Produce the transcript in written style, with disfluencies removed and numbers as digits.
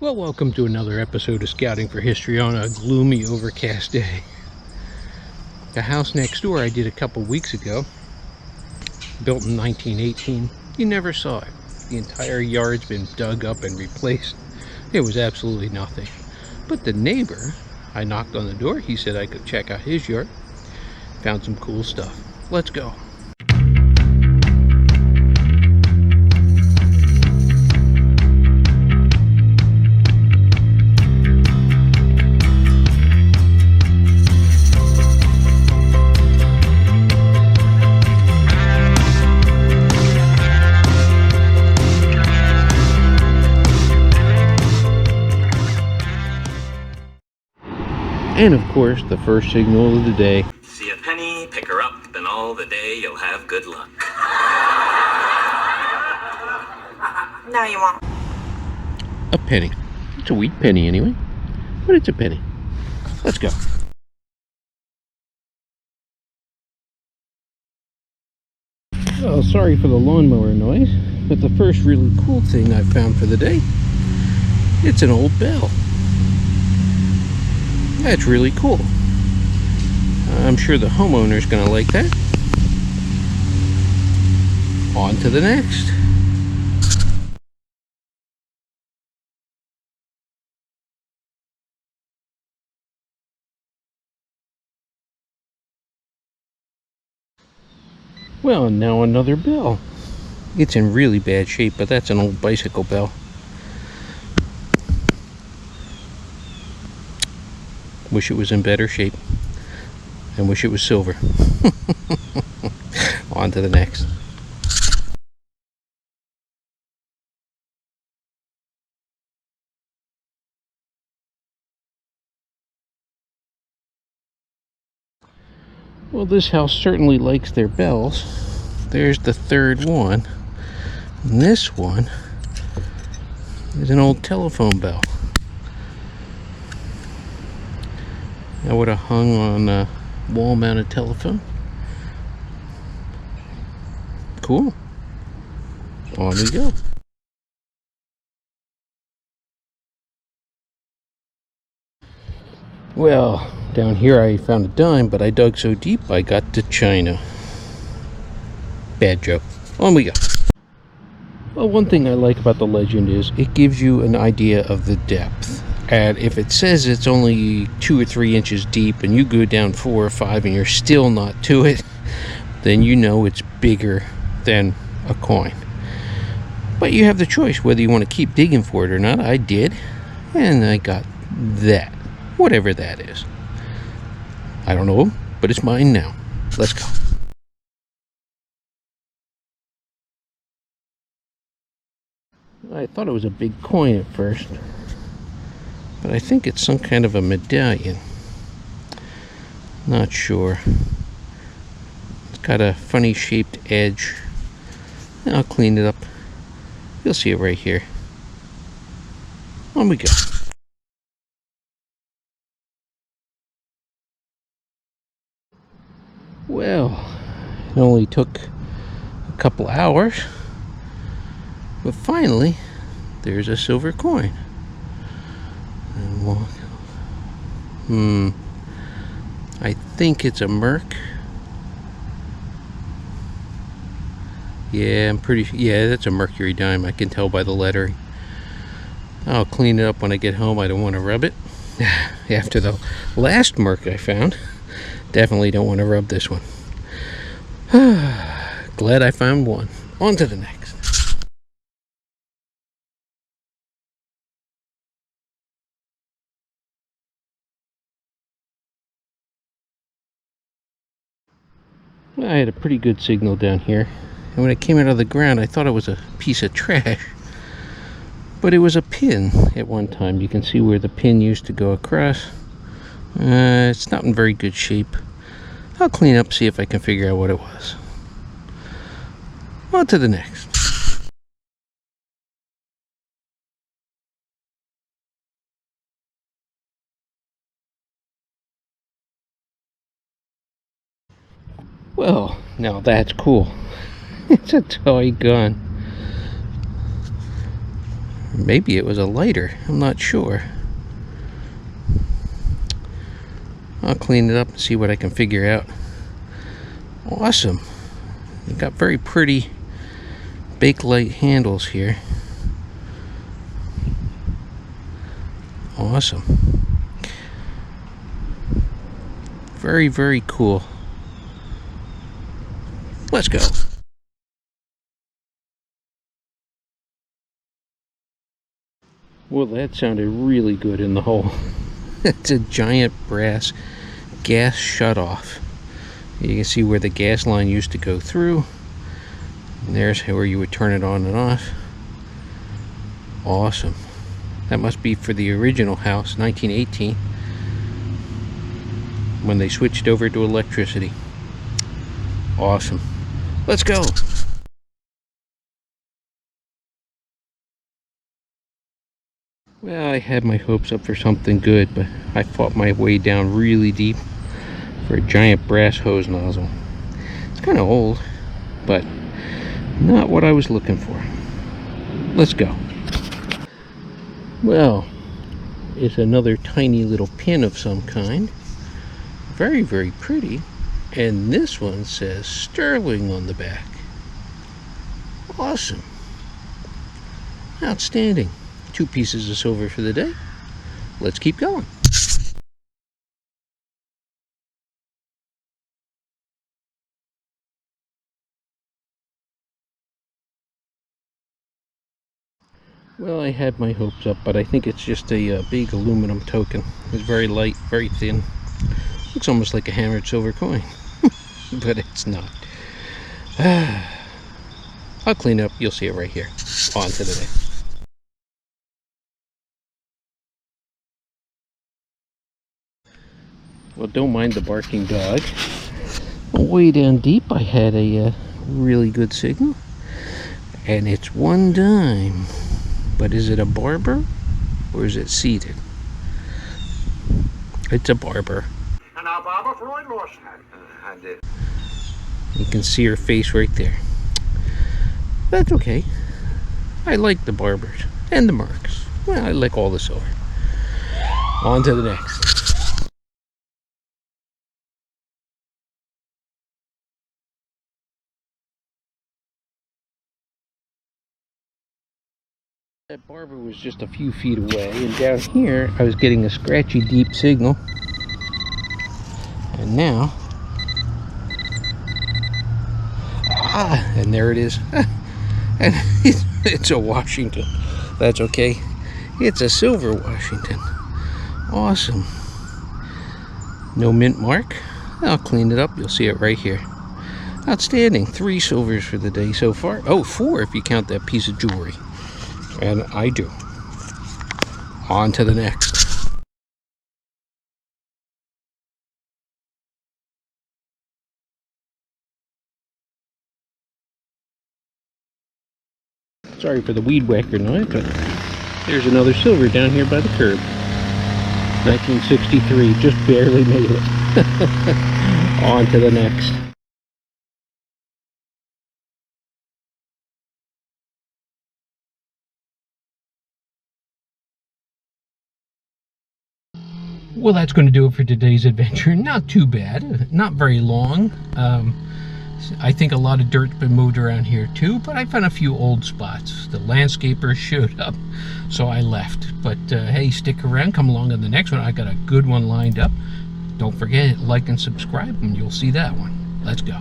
Well, welcome to another episode of Scouting for History on a gloomy, overcast day. The house next door I did a couple weeks ago, built in 1918. You never saw it. The entire yard's been dug up and replaced. It was absolutely nothing. But the neighbor, I knocked on the door, he said I could check out his yard. Found some cool stuff. Let's go. And of course, the first signal of the day. See a penny, pick her up, and all the day you'll have good luck. No, you won't. A penny. It's a wheat penny anyway, but it's a penny. Let's go. Well, sorry for the lawnmower noise, but the first really cool thing I found for the day, it's an old bell. That's really cool. I'm sure the homeowner's gonna like that. On to the next. Well, now another bell. It's in really bad shape, but that's an old bicycle bell. Wish it was in better shape, and wish it was silver. On to the next. Well, this house certainly likes their bells. There's the third one. And this one is an old telephone bell. I would have hung on a wall-mounted telephone. Cool. On we go. Well, down here I found a dime, but I dug so deep I got to China. Bad joke. On we go. Well, one thing I like about the legend is it gives you an idea of the depth. And if it says it's only 2 or 3 inches deep and you go down 4 or 5 and you're still not to it, then you know it's bigger than a coin. But you have the choice whether you want to keep digging for it or not. I did, and I got that, whatever that is. I don't know, but it's mine now. Let's go. I thought it was a big coin at first, but I think it's some kind of a medallion. Not sure. It's got a funny shaped edge. I'll clean it up. You'll see it right here. On we go. Well, it only took a couple hours, but finally there's a silver coin. I think it's a Merc. Yeah, that's a Mercury dime. I can tell by the lettering. I'll clean it up when I get home. I don't want to rub it. After the last Merc I found, definitely don't want to rub this one. Glad I found one. On to the next. I had a pretty good signal down here, and when it came out of the ground I thought it was a piece of trash, but it was a pin at one time. You can see where the pin used to go across. It's not in very good shape. I'll clean up, see if I can figure out what it was. On to the next. Well, now that's cool. It's a toy gun. Maybe it was a lighter, I'm not sure. I'll clean it up and see what I can figure out. Awesome. You got very pretty Bakelite handles here. Awesome. Very, very cool. Let's go. Well, that sounded really good in the hole. It's a giant brass gas shutoff. You can see where the gas line used to go through. And there's where you would turn it on and off. Awesome. That must be for the original house, 1918, when they switched over to electricity. Awesome. Let's go. Well, I had my hopes up for something good, but I fought my way down really deep for a giant brass hose nozzle. It's kind of old, but not what I was looking for. Let's go. Well, it's another tiny little pin of some kind. Very, very pretty. And this one says Sterling on the back. Awesome. Outstanding. 2 pieces of silver for the day. Let's keep going. Well, I had my hopes up, but I think it's just a big aluminum token. It's very light, very thin. Looks almost like a hammered silver coin, but it's not. I'll clean it up. You'll see it right here. On to the next. Well, don't mind the barking dog. Way down deep, I had a really good signal, and it's 1 dime. But is it a barber or is it seated? It's a barber. And our barber Freud lost. I did. You can see her face right there. That's okay. I like the barbers and the marks. Well, I like all the silver. On to the next. That barber was just a few feet away, and down here I was getting a scratchy deep signal. And now, and there it is. And it's a Washington. That's okay. It's a silver Washington. Awesome. No mint mark. I'll clean it up. You'll see it right here. Outstanding. 3 silvers for the day so far. Oh, 4 if you count that piece of jewelry. And I do. On to the next. Sorry for the weed whacker noise, but there's another silver down here by the curb. 1963, just barely made it. On to the next. Well, that's going to do it for today's adventure. Not too bad. Not very long. I think a lot of dirt's been moved around here too, but I found a few old spots. The landscapers showed up, so I left. But hey, stick around. Come along on the next one. I got a good one lined up. Don't forget, like and subscribe, and you'll see that one. Let's go.